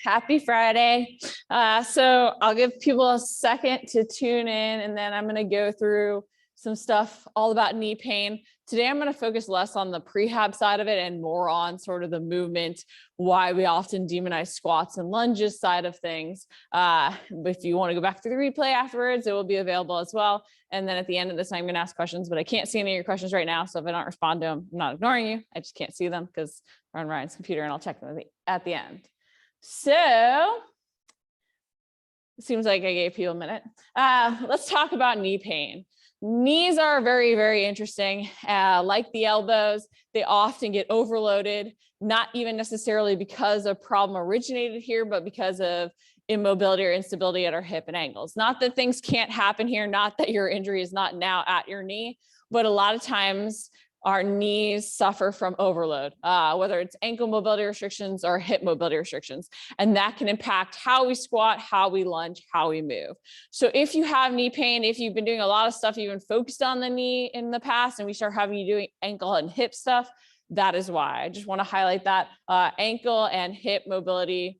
Happy Friday. So I'll give people a second to tune in, and then I'm going to go through some stuff all about knee pain. Today, I'm going to focus less on the prehab side of it and more on sort of the movement, why we often demonize squats and lunges side of things. If you want to go back to the replay afterwards, it will be available as well. And then at the end of this, I'm going to ask questions, but I can't see any of your questions right now. So if I don't respond to them, I'm not ignoring you. I just can't see them because they're on Ryan's computer, and I'll check them at the end. So it seems like I gave people a minute. Let's talk about knee pain. Knees are very, very interesting. Like the elbows, they often get overloaded, not even necessarily because a problem originated here, but because of immobility or instability at our hip and ankles. Not that things can't happen here, not that your injury is not now at your knee, but a lot of times our knees suffer from overload, whether it's ankle mobility restrictions or hip mobility restrictions. And that can impact how we squat, how we lunge, how we move. So if you have knee pain, if you've been doing a lot of stuff, even focused on the knee in the past, and we start having you doing ankle and hip stuff, that is why. I just want to highlight that ankle and hip mobility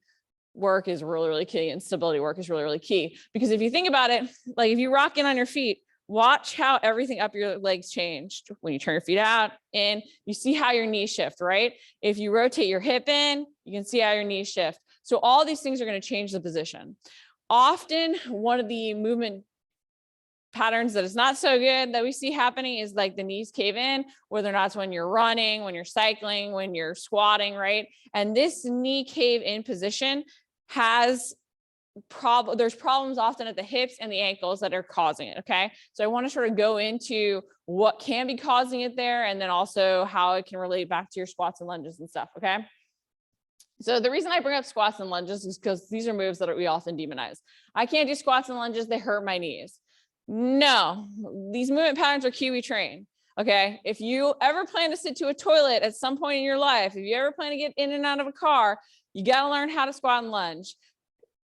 work is really, really key, and stability work is really, really key. Because if you think about it, like if you rock in on your feet, watch how everything up your legs changed. When you turn your feet out in, you see how your knees shift, right? If you rotate your hip in, you can see how your knees shift. So all these things are going to change the position. Often one of the movement patterns that is not so good that we see happening is like the knees cave in, whether or not it's when you're running, when you're cycling, when you're squatting, right? And this knee cave in position has there's problems often at the hips and the ankles that are causing it. Okay. So I want to sort of go into what can be causing it there, and then also how it can relate back to your squats and lunges and stuff. Okay. So the reason I bring up squats and lunges is because these are moves that we often demonize. I can't do squats and lunges. They hurt my knees. No, these movement patterns are Kiwi trained. Okay. If you ever plan to sit to a toilet at some point in your life, if you ever plan to get in and out of a car, you got to learn how to squat and lunge.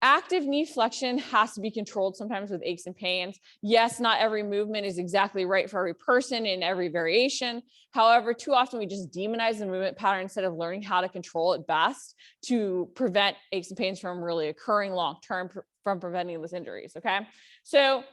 Active knee flexion has to be controlled sometimes with aches and pains. Yes, not every movement is exactly right for every person in every variation. However, too often we just demonize the movement pattern instead of learning how to control it best to prevent aches and pains from really occurring long-term, from preventing those injuries, okay? So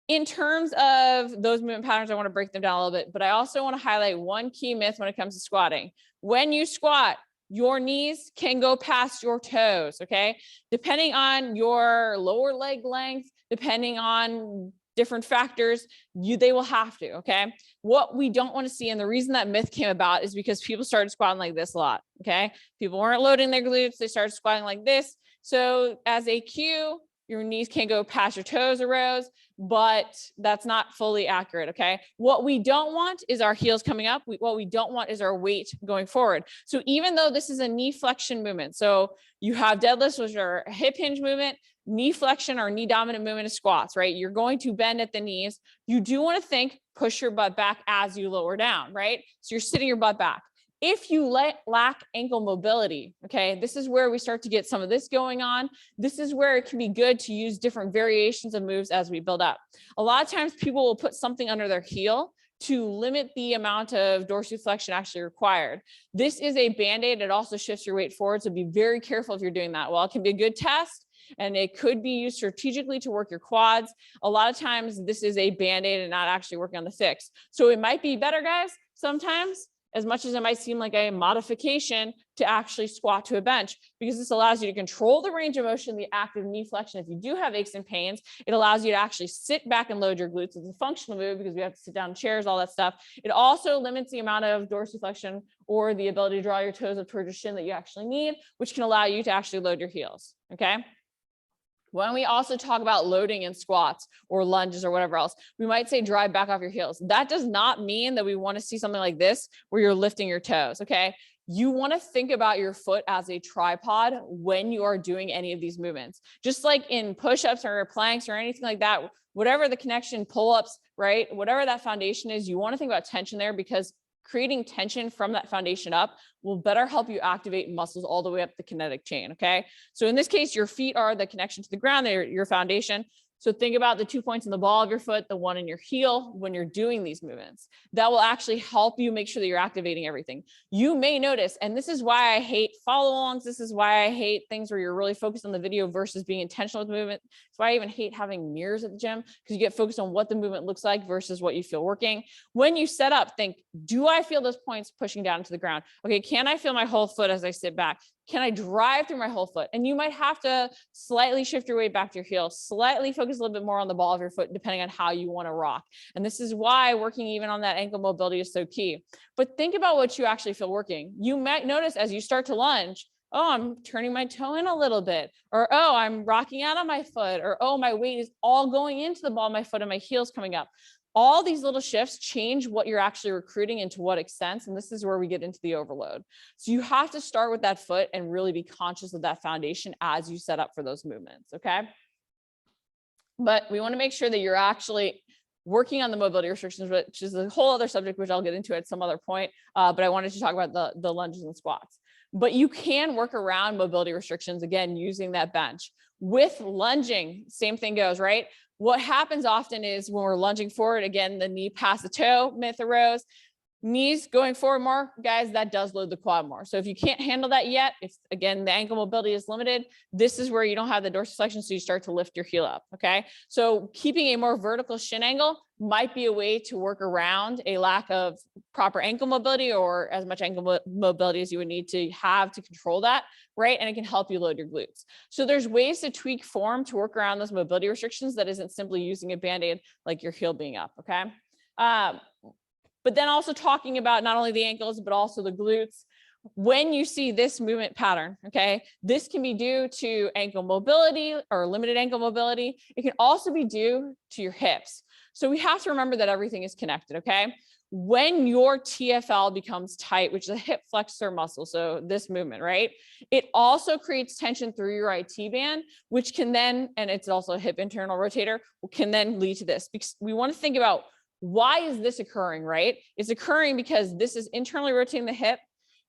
in terms of those movement patterns, I want to break them down a little bit, but I also want to highlight one key myth when it comes to squatting. When you squat, your knees can go past your toes, okay? Depending on your lower leg length, depending on different factors, they will have to, okay? What we don't want to see, and the reason that myth came about is because people started squatting like this a lot, okay? People weren't loading their glutes, they started squatting like this. So as a cue, your knees can't go past your toes or rows, but that's not fully accurate, okay? What we don't want is our heels coming up. What we don't want is our weight going forward. So even though this is a knee flexion movement, so you have deadlifts, which are a hip hinge movement, knee flexion or knee dominant movement is squats, right? You're going to bend at the knees. You do want to think, push your butt back as you lower down, right? So you're sitting your butt back. If you lack ankle mobility, okay, this is where we start to get some of this going on. This is where it can be good to use different variations of moves as we build up. A lot of times people will put something under their heel to limit the amount of dorsiflexion actually required. This is a Band-Aid. It also shifts your weight forward. So be very careful if you're doing that. While it can be a good test, and it could be used strategically to work your quads, a lot of times this is a Band-Aid and not actually working on the fix. So it might be better, guys, sometimes, as much as it might seem like a modification, to actually squat to a bench, because this allows you to control the range of motion, the active knee flexion. If you do have aches and pains, it allows you to actually sit back and load your glutes. It's a functional move because we have to sit down in chairs, all that stuff. It also limits the amount of dorsiflexion or the ability to draw your toes up towards your shin that you actually need, which can allow you to actually load your heels, okay? When we also talk about loading in squats or lunges or whatever else, we might say drive back off your heels. That does not mean that we want to see something like this where you're lifting your toes, okay? You want to think about your foot as a tripod when you are doing any of these movements. Just like in push-ups or planks or anything like that, whatever the connection, pull-ups, right? Whatever that foundation is, you want to think about tension there, because creating tension from that foundation up will better help you activate muscles all the way up the kinetic chain, okay? So in this case, your feet are the connection to the ground, they're your foundation. So think about the 2 points in the ball of your foot, the one in your heel when you're doing these movements. That will actually help you make sure that you're activating everything. You may notice, and this is why I hate follow-alongs. This is why I hate things where you're really focused on the video versus being intentional with movement. It's why I even hate having mirrors at the gym, because you get focused on what the movement looks like versus what you feel working. When you set up, think, do I feel those points pushing down to the ground? Okay, can I feel my whole foot as I sit back? Can I drive through my whole foot? And you might have to slightly shift your weight back to your heel, slightly focus a little bit more on the ball of your foot, depending on how you want to rock. And this is why working even on that ankle mobility is so key. But think about what you actually feel working. You might notice as you start to lunge, oh, I'm turning my toe in a little bit, or, oh, I'm rocking out on my foot, or, oh, my weight is all going into the ball of my foot and my heel's coming up. All these little shifts change what you're actually recruiting and to what extent. And this is where we get into the overload. So you have to start with that foot and really be conscious of that foundation as you set up for those movements. Okay. But we want to make sure that you're actually working on the mobility restrictions, which is a whole other subject, which I'll get into at some other point. But I wanted to talk about the lunges and squats. But you can work around mobility restrictions, again, using that bench. With lunging, same thing goes, right? What happens often is when we're lunging forward, again, the knee past the toe myth arose. Knees going forward more, guys, that does load the quad more. So if you can't handle that yet, if again, the ankle mobility is limited, this is where you don't have the dorsiflexion, so you start to lift your heel up, okay? So keeping a more vertical shin angle might be a way to work around a lack of proper ankle mobility or as much ankle mobility as you would need to have to control that, right? And it can help you load your glutes. So there's ways to tweak form to work around those mobility restrictions that isn't simply using a Band-Aid like your heel being up, okay? But then also talking about not only the ankles, but also the glutes. When you see this movement pattern, okay, this can be due to ankle mobility or limited ankle mobility. It can also be due to your hips. So we have to remember that everything is connected, okay? When your TFL becomes tight, which is a hip flexor muscle, so this movement, right? It also creates tension through your IT band, which can then, and it's also a hip internal rotator, can then lead to this. Because we want to think about why is this occurring, right? It's occurring because this is internally rotating the hip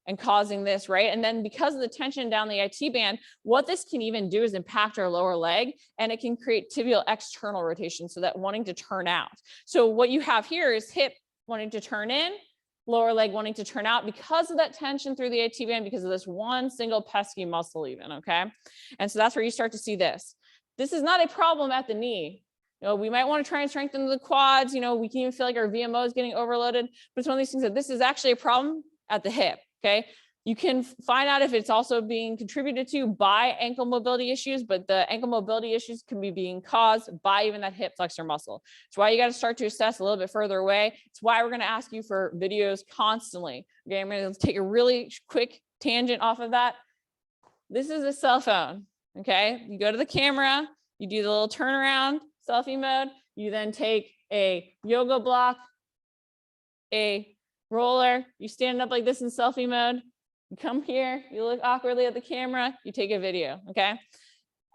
and causing this, right? And then because of the tension down the IT band, what this can even do is impact our lower leg, and it can create tibial external rotation, so that wanting to turn out. So what you have here is hip wanting to turn in, lower leg wanting to turn out because of that tension through the IT band, because of this one single pesky muscle even, okay? And so that's where you start to see this. This is not a problem at the knee. You know, we might want to try and strengthen the quads. You know, we can even feel like our VMO is getting overloaded, but it's one of these things that this is actually a problem at the hip. Okay. You can find out if it's also being contributed to by ankle mobility issues, but the ankle mobility issues can be being caused by even that hip flexor muscle. It's why you got to start to assess a little bit further away. It's why we're going to ask you for videos constantly. Okay. I'm going to take a really quick tangent off of that. This is a cell phone. Okay. You go to the camera, you do the little turnaround selfie mode. You then take a yoga block, a roller, you stand up like this in selfie mode, you come here, you look awkwardly at the camera, you take a video, okay?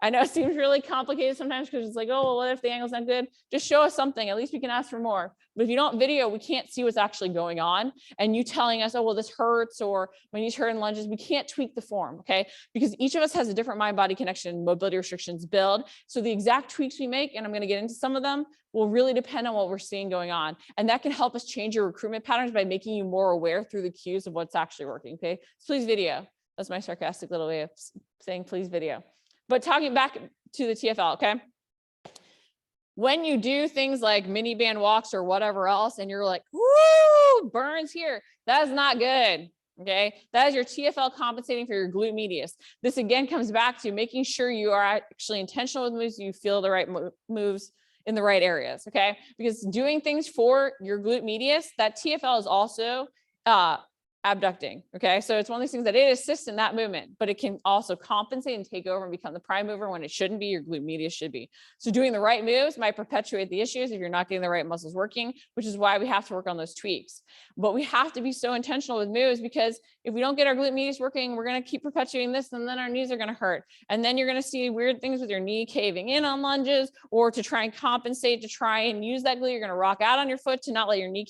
I know it seems really complicated sometimes because it's like, oh, well, what if the angle's not good? Just show us something, at least we can ask for more. But if you don't video, we can't see what's actually going on. And you telling us, oh, well, this hurts, or when you turn lunges, we can't tweak the form, okay? Because each of us has a different mind-body connection, mobility restrictions build. So the exact tweaks we make, and I'm gonna get into some of them, will really depend on what we're seeing going on. And that can help us change your recruitment patterns by making you more aware through the cues of what's actually working, okay? So please video. That's my sarcastic little way of saying please video. But talking back to the TFL, okay? When you do things like mini band walks or whatever else, and you're like, woo, burns here, that is not good, okay? That is your TFL compensating for your glute medius. This again comes back to making sure you are actually intentional with moves, you feel the right moves in the right areas, okay? Because doing things for your glute medius, that TFL is also abducting, okay? So it's one of these things that it assists in that movement, but it can also compensate and take over and become the prime mover when it shouldn't be, your glute medius should be. So doing the right moves might perpetuate the issues if you're not getting the right muscles working, which is why we have to work on those tweaks. But we have to be so intentional with moves, because if we don't get our glute medius working, we're gonna keep perpetuating this, and then our knees are gonna hurt. And then you're gonna see weird things with your knee caving in on lunges, or to try and compensate, to try and use that glute, you're gonna rock out on your foot to not let your knee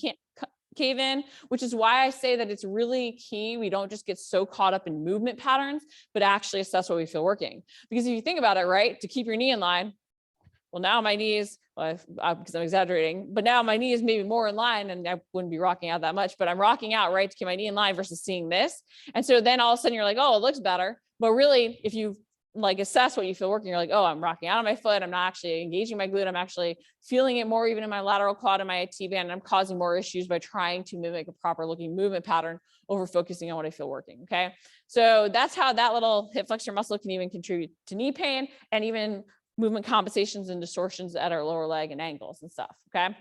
cave in, which is why I say that it's really key. We don't just get so caught up in movement patterns, but actually assess what we feel working. Because if you think about it, right, to keep your knee in line, well, now my knees, well, because I'm exaggerating, but now my knee is maybe more in line and I wouldn't be rocking out that much, but I'm rocking out, right, to keep my knee in line versus seeing this. And so then all of a sudden you're like, oh, it looks better. But really, if you like assess what you feel working, you're like, oh, I'm rocking out on my foot. I'm not actually engaging my glute. I'm actually feeling it more even in my lateral quad and my IT band. And I'm causing more issues by trying to mimic a proper looking movement pattern over focusing on what I feel working. Okay. So that's how that little hip flexor muscle can even contribute to knee pain and even movement compensations and distortions at our lower leg and ankles and stuff. Okay.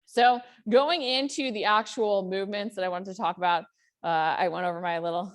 So going into the actual movements that I wanted to talk about, I went over my little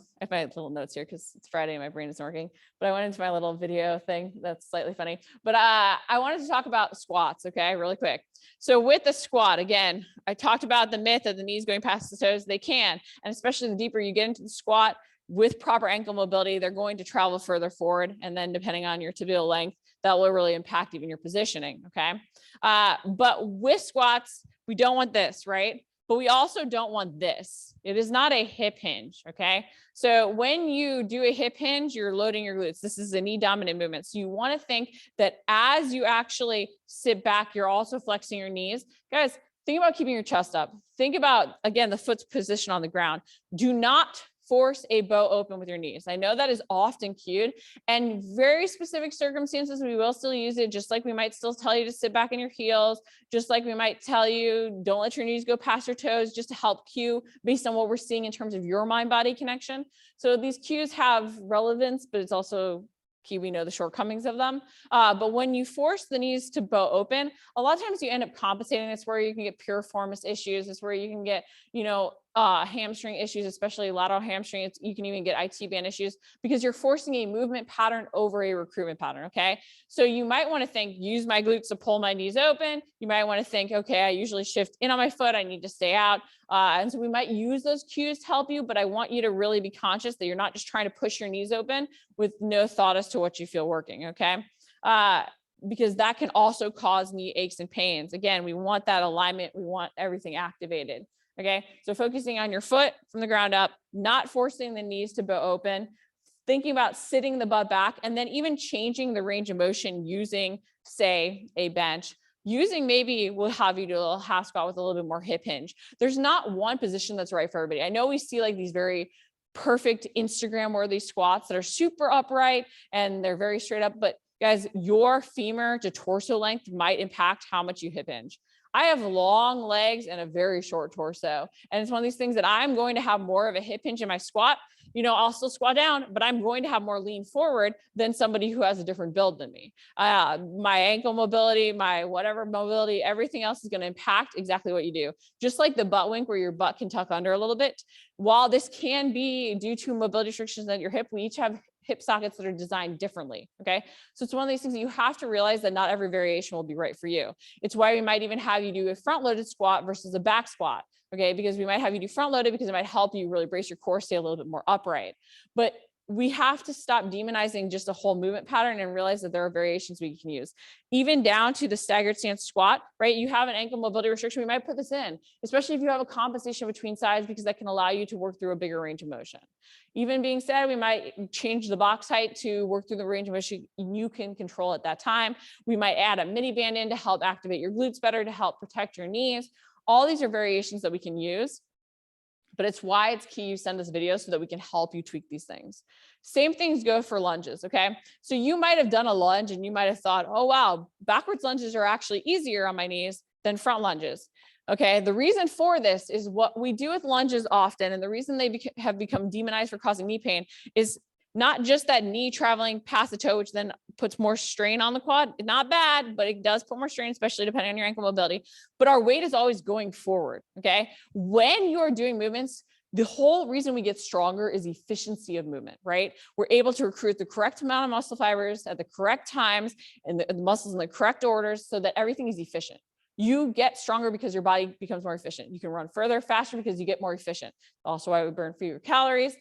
notes here because it's Friday and my brain isn't working, but I went into my little video thing that's slightly funny. But I wanted to talk about squats, okay, really quick. So with the squat, again, I talked about the myth of the knees going past the toes. They can, and especially the deeper you get into the squat with proper ankle mobility, they're going to travel further forward. And then depending on your tibial length, that will really impact even your positioning, okay? But with squats, we don't want this, right? But we also don't want this. It is not a hip hinge, okay? So when you do a hip hinge, you're loading your glutes. This is a knee dominant movement. So you want to think that as you actually sit back, you're also flexing your knees. Guys, think about keeping your chest up. Think about, again, the foot's position on the ground. Do not force a bow open with your knees. I know that is often cued, and very specific circumstances, we will still use it, just like we might still tell you to sit back in your heels, just like we might tell you, don't let your knees go past your toes, just to help cue based on what we're seeing in terms of your mind-body connection. So these cues have relevance, but it's also key, we know the shortcomings of them. But when you force the knees to bow open, a lot of times you end up compensating. It's where you can get piriformis issues. It's where you can get, hamstring issues, especially lateral hamstring. You can even get IT band issues because you're forcing a movement pattern over a recruitment pattern. Okay. So you might want to think, use my glutes to pull my knees open. You might want to think, okay, I usually shift in on my foot. I need to stay out. And so we might use those cues to help you, but I want you to really be conscious that you're not just trying to push your knees open with no thought as to what you feel working. Okay. Because that can also cause knee aches and pains. Again, we want that alignment. We want everything activated. Okay, so focusing on your foot from the ground up, not forcing the knees to bow open, thinking about sitting the butt back, and then even changing the range of motion using, say, a bench. Using maybe we'll have you do a little half squat with a little bit more hip hinge. There's not one position that's right for everybody. I know we see like these very perfect Instagram worthy squats that are super upright and they're very straight up, but guys, your femur to torso length might impact how much you hip hinge. I have long legs and a very short torso. And it's one of these things that I'm going to have more of a hip hinge in my squat. I'll still squat down, but I'm going to have more lean forward than somebody who has a different build than me. My ankle mobility, my whatever mobility, everything else is going to impact exactly what you do. Just like the butt wink where your butt can tuck under a little bit. While this can be due to mobility restrictions at your hip, we each have hip sockets that are designed differently. Okay. So it's one of these things that you have to realize that not every variation will be right for you. It's why we might even have you do a front loaded squat versus a back squat. Okay. Because we might have you do front loaded because it might help you really brace your core, stay a little bit more upright. But we have to stop demonizing just a whole movement pattern and realize that there are variations we can use, even down to the staggered stance squat, right? You have an ankle mobility restriction. We might put this in, especially if you have a compensation between sides, because that can allow you to work through a bigger range of motion. Even being said, we might change the box height to work through the range of motion you can control at that time. We might add a mini band in to help activate your glutes better, to help protect your knees. All these are variations that we can use. But it's why it's key you send us videos so that we can help you tweak these things. Same things go for lunges, okay? So you might have done a lunge and you might have thought, oh, wow, backwards lunges are actually easier on my knees than front lunges. Okay, the reason for this is what we do with lunges often, and the reason they have become demonized for causing knee pain is not just that knee traveling past the toe, which then puts more strain on the quad. Not bad, but it does put more strain, especially depending on your ankle mobility. But our weight is always going forward, okay? When you're doing movements, the whole reason we get stronger is efficiency of movement, right? We're able to recruit the correct amount of muscle fibers at the correct times and the muscles in the correct orders so that everything is efficient. You get stronger because your body becomes more efficient. You can run further, faster because you get more efficient. Also why we burn fewer calories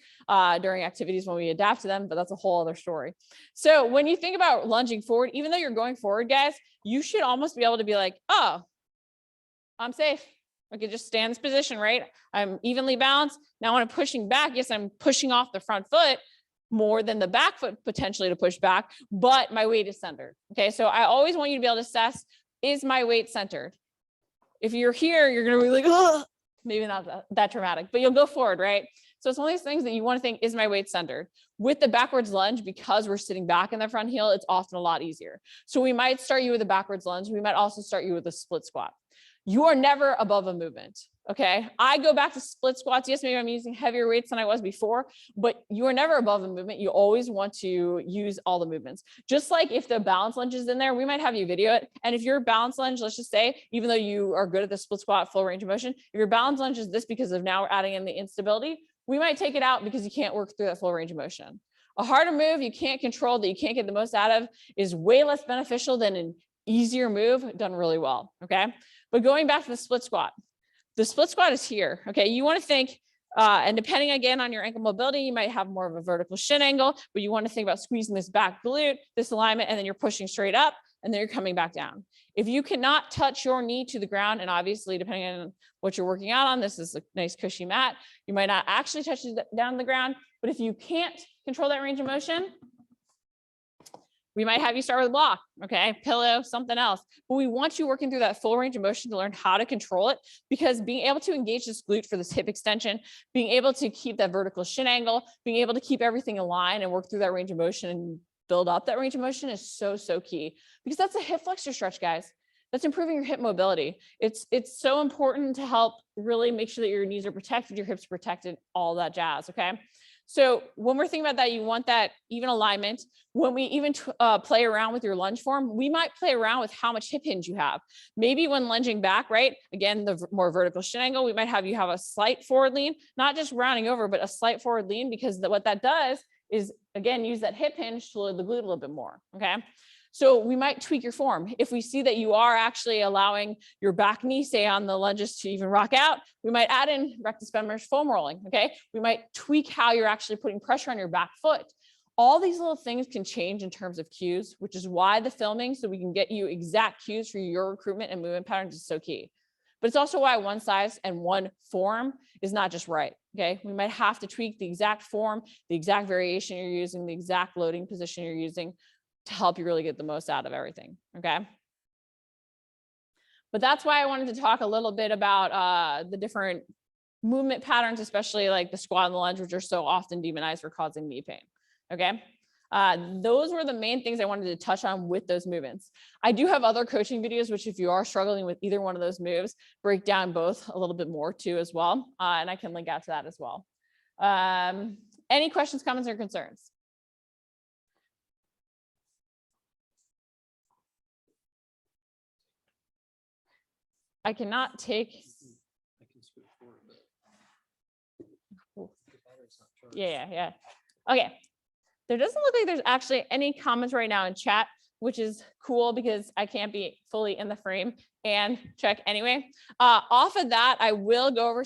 during activities when we adapt to them, but that's a whole other story. So when you think about lunging forward, even though you're going forward, guys, you should almost be able to be like, oh, I'm safe. I can just stay in this position, right? I'm evenly balanced. Now when I'm pushing back, yes, I'm pushing off the front foot, more than the back foot potentially to push back, but my weight is centered. Okay, so I always want you to be able to assess, is my weight centered? If you're here, you're gonna be like, oh, maybe not that dramatic, but you'll go forward, right? So it's one of these things that you want to think, is my weight centered? With the backwards lunge, because we're sitting back in the front heel, it's often a lot easier. So we might start you with a backwards lunge. We might also start you with a split squat. You are never above a movement. Okay. I go back to split squats. Yes, maybe I'm using heavier weights than I was before, but you are never above a movement. You always want to use all the movements. Just like if the balance lunge is in there, we might have you video it. And if your balance lunge, let's just say, even though you are good at the split squat, full range of motion, if your balance lunge is this because of now we're adding in the instability, we might take it out because you can't work through that full range of motion. A harder move you can't control, that you can't get the most out of, is way less beneficial than an easier move done really well. Okay. But going back to the split squat is here. Okay. You want to think, and depending again on your ankle mobility, you might have more of a vertical shin angle, but you want to think about squeezing this back glute, this alignment, and then you're pushing straight up and then you're coming back down. If you cannot touch your knee to the ground, and obviously depending on what you're working out on, this is a nice cushy mat, you might not actually touch it down to the ground, but if you can't control that range of motion, we might have you start with a block, okay, pillow, something else. But we want you working through that full range of motion to learn how to control it, because being able to engage this glute for this hip extension, being able to keep that vertical shin angle, being able to keep everything aligned and work through that range of motion and build up that range of motion is so, so key, because that's a hip flexor stretch, guys. That's improving your hip mobility. It's so important to help really make sure that your knees are protected, your hips are protected, all that jazz, okay? So when we're thinking about that, you want that even alignment. When we even play around with your lunge form, we might play around with how much hip hinge you have. Maybe when lunging back, right? Again, the more vertical shin angle, we might have you have a slight forward lean, not just rounding over, but a slight forward lean, because what that does is, again, use that hip hinge to load the glute a little bit more, okay? So we might tweak your form. If we see that you are actually allowing your back knee, say on the lunges, to even rock out, we might add in rectus femoris foam rolling, okay? We might tweak how you're actually putting pressure on your back foot. All these little things can change in terms of cues, which is why the filming, so we can get you exact cues for your recruitment and movement patterns, is so key. But it's also why one size and one form is not just right, okay? We might have to tweak the exact form, the exact variation you're using, the exact loading position you're using, to help you really get the most out of everything, okay? But that's why I wanted to talk a little bit about the different movement patterns, especially like the squat and the lunge, which are so often demonized for causing knee pain, okay? Those were the main things I wanted to touch on with those movements. I do have other coaching videos, which if you are struggling with either one of those moves, break down both a little bit more too as well, and I can link out to that as well. Any questions, comments, or concerns? I cannot take. I can switch forward, but yeah. Okay. There doesn't look like there's actually any comments right now in chat, which is cool because I can't be fully in the frame and check anyway. Off of that, I will go over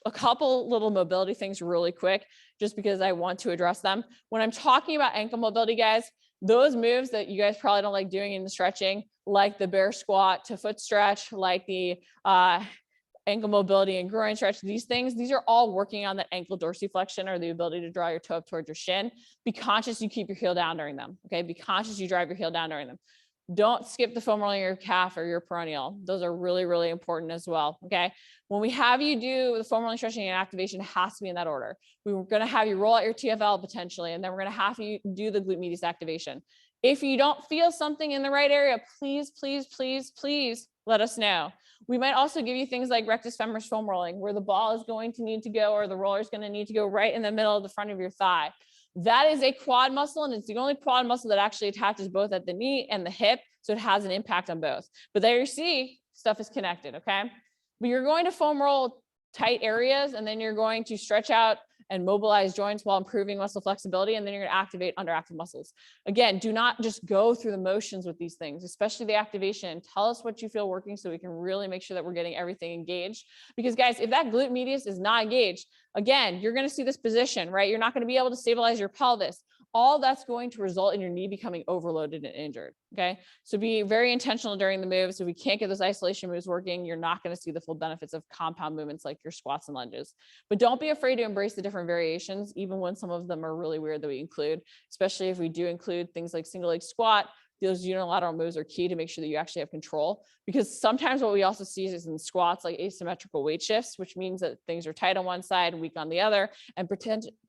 a couple little mobility things really quick, just because I want to address them. When I'm talking about ankle mobility, guys, those moves that you guys probably don't like doing in the stretching, like the bear squat to foot stretch, like the ankle mobility and groin stretch, these are all working on that ankle dorsiflexion, or the ability to draw your toe up towards your shin. Be conscious you keep your heel down during them, okay? Be conscious you drive your heel down during them. Don't skip the foam rolling your calf or your peroneal. Those are really, really important as well, okay? When we have you do the foam rolling, stretching, and activation, it has to be in that order. We were gonna have you roll out your TFL potentially, and then we're gonna have you do the glute medius activation. If you don't feel something in the right area, please, please, please, please let us know. We might also give you things like rectus femoris foam rolling, where the ball is going to need to go, or the roller is going to need to go right in the middle of the front of your thigh. That is a quad muscle, and it's the only quad muscle that actually attaches both at the knee and the hip, so it has an impact on both. But there you see, stuff is connected, okay? But you're going to foam roll tight areas, and then you're going to stretch out and mobilize joints while improving muscle flexibility, and then you're going to activate underactive muscles. Again, do not just go through the motions with these things, especially the activation. Tell us what you feel working so we can really make sure that we're getting everything engaged. Because guys, if that glute medius is not engaged, again, you're going to see this position, right? You're not going to be able to stabilize your pelvis. all that's going to result in your knee becoming overloaded and injured. Okay. So be very intentional during the moves. If we can't get those isolation moves working, you're not going to see the full benefits of compound movements like your squats and lunges. But don't be afraid to embrace the different variations, even when some of them are really weird that we include, especially if we do include things like single leg squat. Those unilateral moves are key to make sure that you actually have control, because sometimes what we also see is in squats, like asymmetrical weight shifts, which means that things are tight on one side and weak on the other, and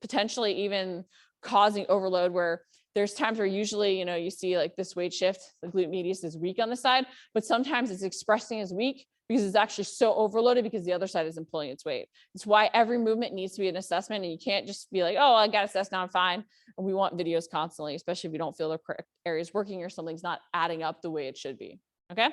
potentially even causing overload, where there's times where usually, you see like this weight shift, the glute medius is weak on the side, but sometimes it's expressing as weak because it's actually so overloaded because the other side isn't pulling its weight. It's why every movement needs to be an assessment, and you can't just be like, oh, I got assessed, now I'm fine. And we want videos constantly, especially if we don't feel the correct areas working or something's not adding up the way it should be. Okay.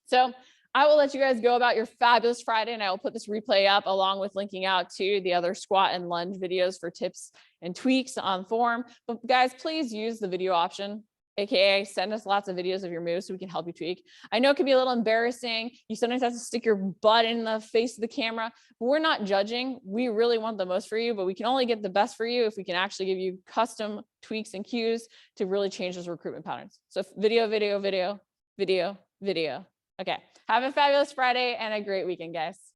So I will let you guys go about your fabulous Friday, and I will put this replay up along with linking out to the other squat and lunge videos for tips and tweaks on form. But guys, please use the video option, AKA send us lots of videos of your moves so we can help you tweak. I know it can be a little embarrassing. You sometimes have to stick your butt in the face of the camera, but we're not judging. We really want the most for you, but we can only get the best for you if we can actually give you custom tweaks and cues to really change those recruitment patterns. So video, video, video, video, video. Okay. Have a fabulous Friday and a great weekend, guys.